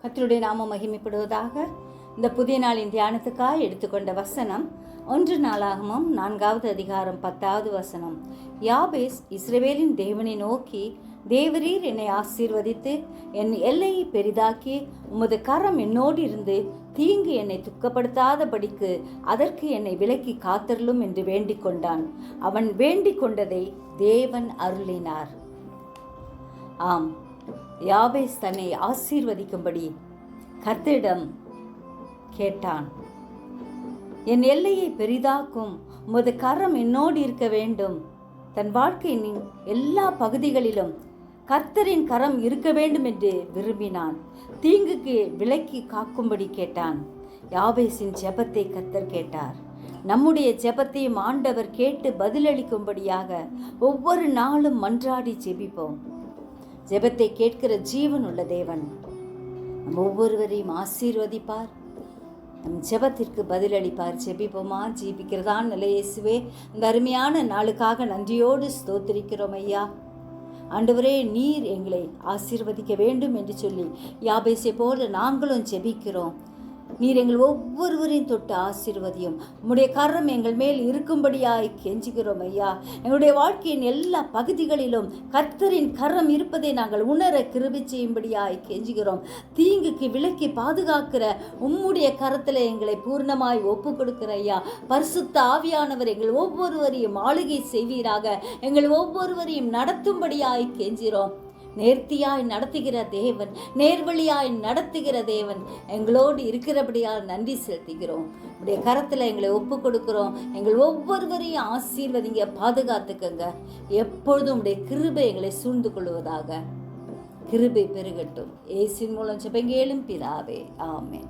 கர்த்தருடைய நாமம் மகிமைப்படுவதாக. இந்த புதிய நாளின் தியானத்துக்காக எடுத்துக்கொண்ட வசனம் 1 நாளாகமம் 4வது அதிகாரம் 10வது வசனம். யாபேஸ் இஸ்ரவேலின் தேவனை நோக்கி, தேவரீர் என்னை ஆசீர்வதித்து என் எல்லையை பெரிதாக்கி உமது கரம் என்னோடு இருந்து தீங்கு என்னை துக்கப்படுத்தாதபடிக்கு அதற்கு என்னை விலக்கி காத்தருளும் என்று வேண்டிக் கொண்டான். அவன் வேண்டிக் கொண்டதை தேவன் அருளினார். ஆம், யாபேஸ் தன்னை ஆசீர்வதிக்கும்படி கர்த்தரிடம் கேட்டான். என் எல்லையை பெரிதாக்கும் உமது கரம் என்னோடு இருக்க வேண்டும். தன் வாழ்க்கையின் எல்லா பகுதிகளிலும் கர்த்தரின் கரம் இருக்க வேண்டும் என்று விரும்பினான். தீங்குக்கு விலக்கி காக்கும்படி கேட்டான். யாபேசின் ஜெபத்தை கர்த்தர் கேட்டார். நம்முடைய ஜெபத்தையும் ஆண்டவர் கேட்டு பதிலளிக்கும்படியாக ஒவ்வொரு நாளும் மன்றாடி ஜெபிப்போம். ஜெபத்தை கேட்கிற ஜீவன் உள்ள தேவன் நம் ஒவ்வொருவரையும் ஆசீர்வதிப்பார், நம் ஜெபத்திற்கு பதிலளிப்பார். ஜெபிப்போமா? ஜெபிக்கிறதான் நல்ல இயேசுவே, இந்த அருமையான நாளுக்காக நன்றியோடு ஸ்தோத்திரிக்கிறோம் ஐயா. ஆண்டவரே, நீர் எங்களை ஆசீர்வதிக்க வேண்டும் என்று சொல்லி யாபேசை போல நாங்களும் ஜெபிக்கிறோம். நீர் எங்கள் ஒவ்வொருவரையும் தொட்டு ஆசீர்வதியும். உம்முடைய கரம் எங்கள் மேல் இருக்கும்படியாய் கெஞ்சுகிறோம் ஐயா. எங்களுடைய வாழ்க்கையின் எல்லா பகுதிகளிலும் கர்த்தரின் கரம் இருப்பதை நாங்கள் உணர கிருபை செய்யும்படியாய் கெஞ்சுகிறோம். தீங்குக்கு விலக்கி பாதுகாக்கிற உம்முடைய கரத்தில் எங்களை பூர்ணமாய் ஒப்பு கொடுக்கிற ஐயா. பரிசுத்த ஆவியானவர் எங்கள் ஒவ்வொருவரையும் ஆளுகை செய்வீராக. எங்கள் ஒவ்வொருவரையும் நடத்தும்படியாய் கெஞ்சுகிறோம். நேர்த்தியாய் நடத்துகிற தேவன், நேர்வழியாய் நடத்துகிற தேவன் எங்களோடு இருக்கிறபடியால் நன்றி செலுத்துகிறோம். உடைய கரத்தில் எங்களை ஒப்பு கொடுக்கிறோம். எங்கள் ஒவ்வொருவரையும் ஆசீர்வதிங்க, பாதுகாத்துக்கங்க. எப்பொழுதும் உடைய கிருபை எங்களை சூழ்ந்து கொள்வதாக. கிருபை பெருகட்டும். இயேசுவின் மூலம் ஜெபங்கேளும் பிதாவே, ஆமென்.